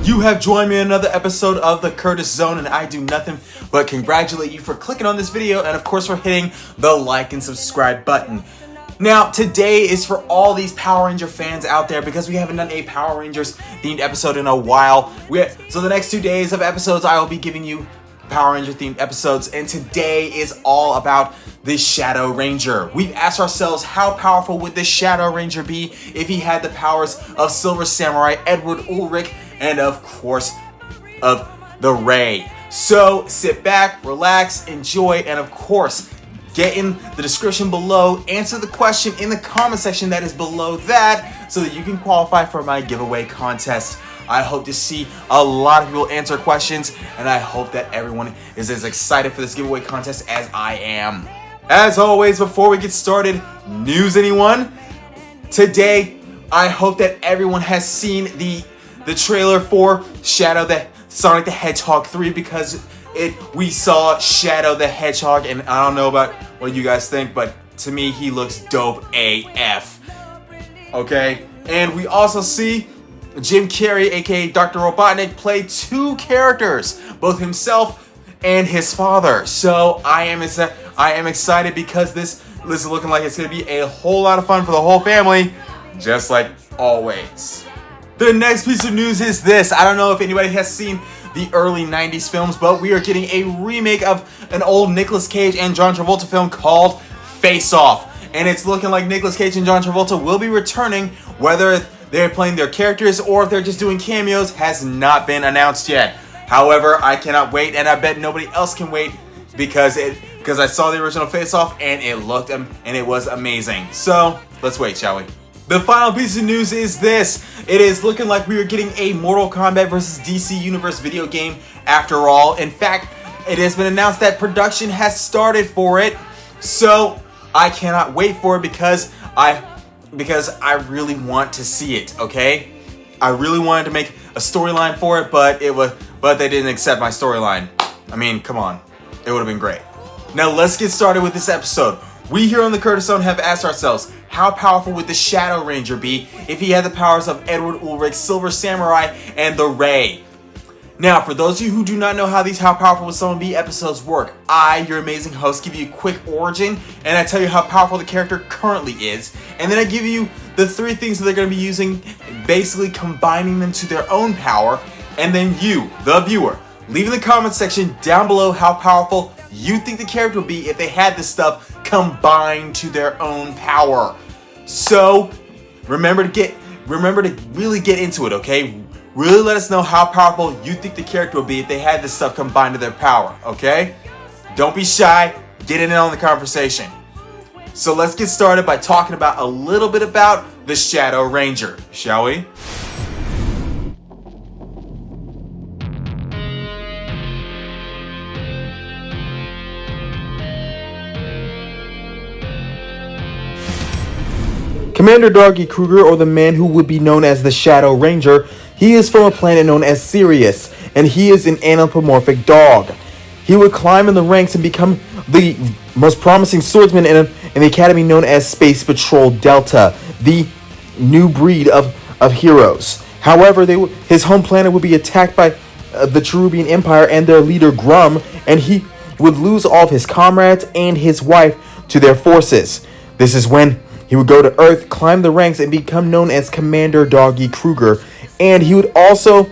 You have joined me in another episode of the Curtis Zone, and I do nothing but congratulate you for clicking on this video and of course for hitting the like and subscribe button. Now, today is for all these Power Ranger fans out there because we haven't done a Power Rangers themed episode in a while. So the next 2 days of episodes, I will be giving you Power Ranger themed episodes, and today is all about the Shadow Ranger. We've asked ourselves, how powerful would this Shadow Ranger be if he had the powers of Silver Samurai, Edward Elric, and of course of the Ray. So sit back, relax, enjoy, and of course get in the description below, answer the question in the comment section that is below that so that you can qualify for my giveaway contest. I hope to see a lot of people answer questions, and I hope that everyone is as excited for this giveaway contest as I am. As always, before we get started, news anyone? Today, I hope that everyone has seen the trailer for Sonic the Hedgehog 3, because we saw Shadow the Hedgehog, and I don't know about what you guys think, but to me, he looks dope AF. Okay? And we also see Jim Carrey, aka Dr. Robotnik, play two characters, both himself and his father. So I am excited because this is looking like it's going to be a whole lot of fun for the whole family, just like always. The next piece of news is this. I don't know if anybody has seen the early 90s films, but we are getting a remake of an old Nicolas Cage and John Travolta film called Face Off. And it's looking like Nicolas Cage and John Travolta will be returning. Whether they're playing their characters or if they're just doing cameos has not been announced yet. However, I cannot wait, and I bet nobody else can wait because I saw the original Face Off and it was amazing. So let's wait, shall we? The final piece of news is this. It is looking like we are getting a Mortal Kombat vs. DC Universe video game after all. In fact, it has been announced that production has started for it. So I cannot wait for it because I really want to see it, okay? I really wanted to make a storyline for it, but they didn't accept my storyline. I mean, come on. It would have been great. Now let's get started with this episode. We here on the Curtis Zone have asked ourselves, how powerful would the Shadow Ranger be if he had the powers of Edward Elric, Silver Samurai, and the Ray? Now, for those of you who do not know how these How Powerful Would Someone Be episodes work, I, your amazing host, give you a quick origin, and I tell you how powerful the character currently is, and then I give you the three things that they're going to be using, basically combining them to their own power, and then you, the viewer, leave in the comment section down below how powerful you think the character would be if they had this stuff combined to their own power. So remember to really get into it, okay? Really let us know how powerful you think the character would be if they had this stuff combined to their power, okay? Don't be shy, get in on the conversation. So let's get started by talking about a little bit about the Shadow Ranger, shall we? Commander Doggy Kruger, or the man who would be known as the Shadow Ranger, he is from a planet known as Sirius, and he is an anthropomorphic dog. He would climb in the ranks and become the most promising swordsman in the academy known as Space Patrol Delta, the new breed of heroes. However, his home planet would be attacked by the Cherubian Empire and their leader Grum, and he would lose all of his comrades and his wife to their forces. This is when he would go to Earth, climb the ranks, and become known as Commander Doggy Kruger. And he would also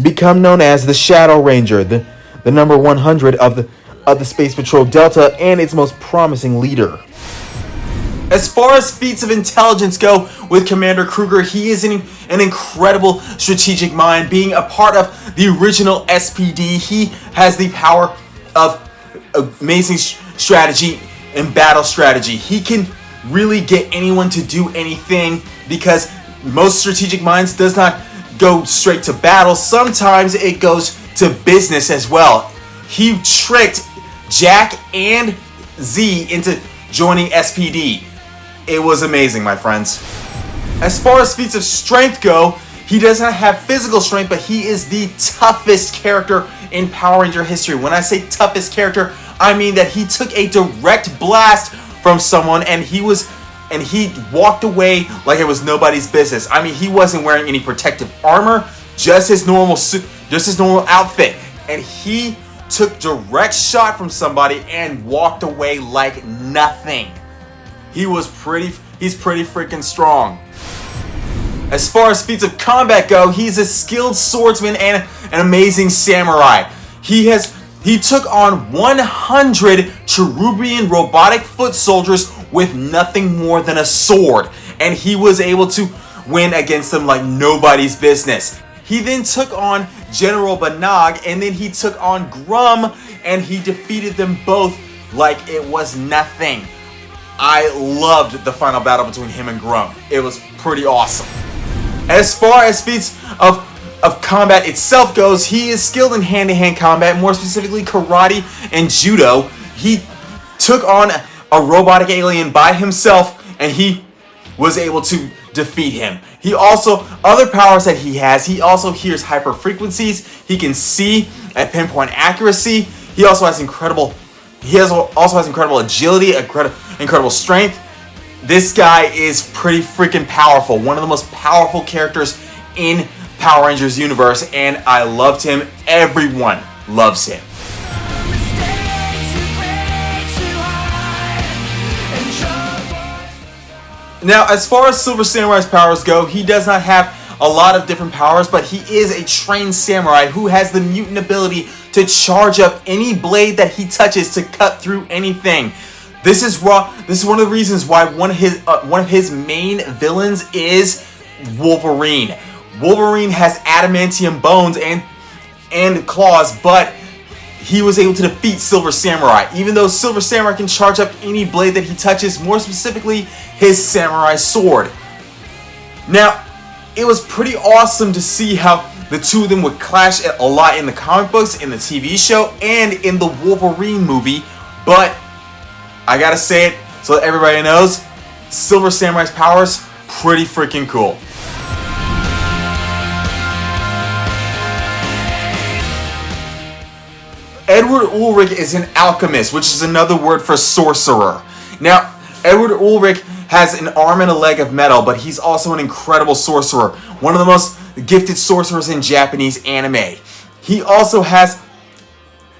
become known as the Shadow Ranger, the number 100 of the Space Patrol Delta, and its most promising leader. As far as feats of intelligence go with Commander Kruger, he is an incredible strategic mind. Being a part of the original SPD, he has the power of amazing strategy and battle strategy. He can really get anyone to do anything because most strategic minds does not go straight to battle. Sometimes it goes to business as well. He tricked Jack and Z into joining SPD. It was amazing, my friends. As far as feats of strength go, he does not have physical strength, but he is the toughest character in Power Ranger history. When I say toughest character, I mean that he took a direct blast from someone and he walked away like it was nobody's business. I mean, he wasn't wearing any protective armor. just his normal outfit, and he took direct shot from somebody and walked away like nothing. He's pretty freaking strong. As far as feats of combat go, he's a skilled swordsman and an amazing samurai. He took on 100 Cherubian robotic foot soldiers with nothing more than a sword, and he was able to win against them like nobody's business. He then took on General Banag, and then he took on Grum, and he defeated them both like it was nothing. I loved the final battle between him and Grum. It was pretty awesome. As far as feats of combat itself goes, he is skilled in hand-to-hand combat, more specifically karate and judo. He took on a robotic alien by himself, and he was able to defeat him. He also, other powers that he also hears hyper frequencies. He can see at pinpoint accuracy. He also has incredible agility, incredible strength. This guy is pretty freaking powerful. One of the most powerful characters in Power Rangers universe, and I loved him. Everyone loves him. Now, as far as Silver Samurai's powers go, he does not have a lot of different powers, but he is a trained samurai who has the mutant ability to charge up any blade that he touches to cut through anything. This is one of the reasons why one of his main villains is Wolverine. Wolverine has adamantium bones and claws, but he was able to defeat Silver Samurai, even though Silver Samurai can charge up any blade that he touches, more specifically his samurai sword. Now, it was pretty awesome to see how the two of them would clash a lot in the comic books, in the TV show, and in the Wolverine movie, but I gotta say it so that everybody knows, Silver Samurai's powers, pretty freaking cool. Edward Elric is an alchemist, which is another word for sorcerer. Now, Edward Elric has an arm and a leg of metal, but he's also an incredible sorcerer. One of the most gifted sorcerers in Japanese anime. He also has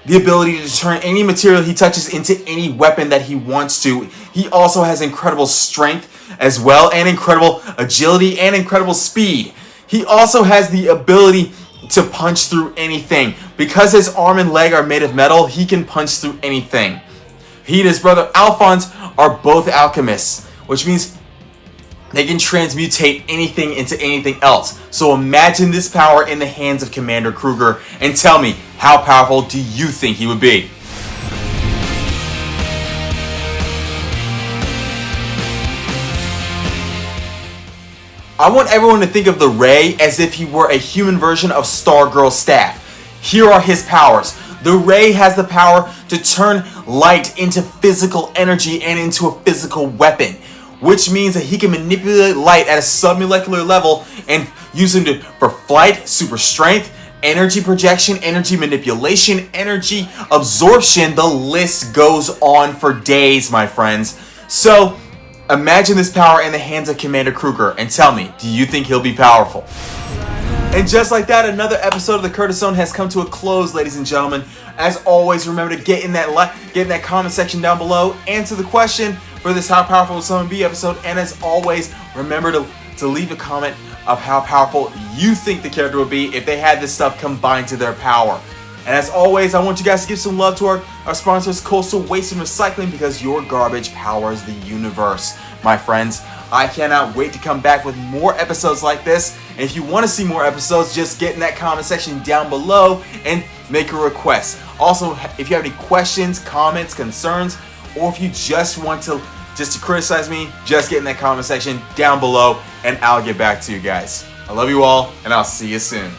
the ability to turn any material he touches into any weapon that he wants to. He also has incredible strength as well, and incredible agility and incredible speed. He also has the ability to punch through anything. Because his arm and leg are made of metal, he can punch through anything. He and his brother Alphonse are both alchemists, which means they can transmutate anything into anything else. So imagine this power in the hands of Commander Kruger, and tell me, how powerful do you think he would be? I want everyone to think of the Ray as if he were a human version of Stargirl's staff. Here are his powers. The Ray has the power to turn light into physical energy and into a physical weapon, which means that he can manipulate light at a submolecular level and use them for flight, super strength, energy projection, energy manipulation, energy absorption. The list goes on for days, my friends. So, imagine this power in the hands of Commander Kruger, and tell me, do you think he'll be powerful? And just like that, another episode of the Curtis Zone has come to a close, ladies and gentlemen. As always, remember to get in that comment section down below, answer the question for this How Powerful Will Someone Be episode, and as always, remember to leave a comment of how powerful you think the character would be if they had this stuff combined to their power. And as always, I want you guys to give some love to our sponsors, Coastal Waste and Recycling, because your garbage powers the universe, my friends. I cannot wait to come back with more episodes like this. And if you want to see more episodes, just get in that comment section down below and make a request. Also, if you have any questions, comments, concerns, or if you just want to criticize me, just get in that comment section down below and I'll get back to you guys. I love you all, and I'll see you soon.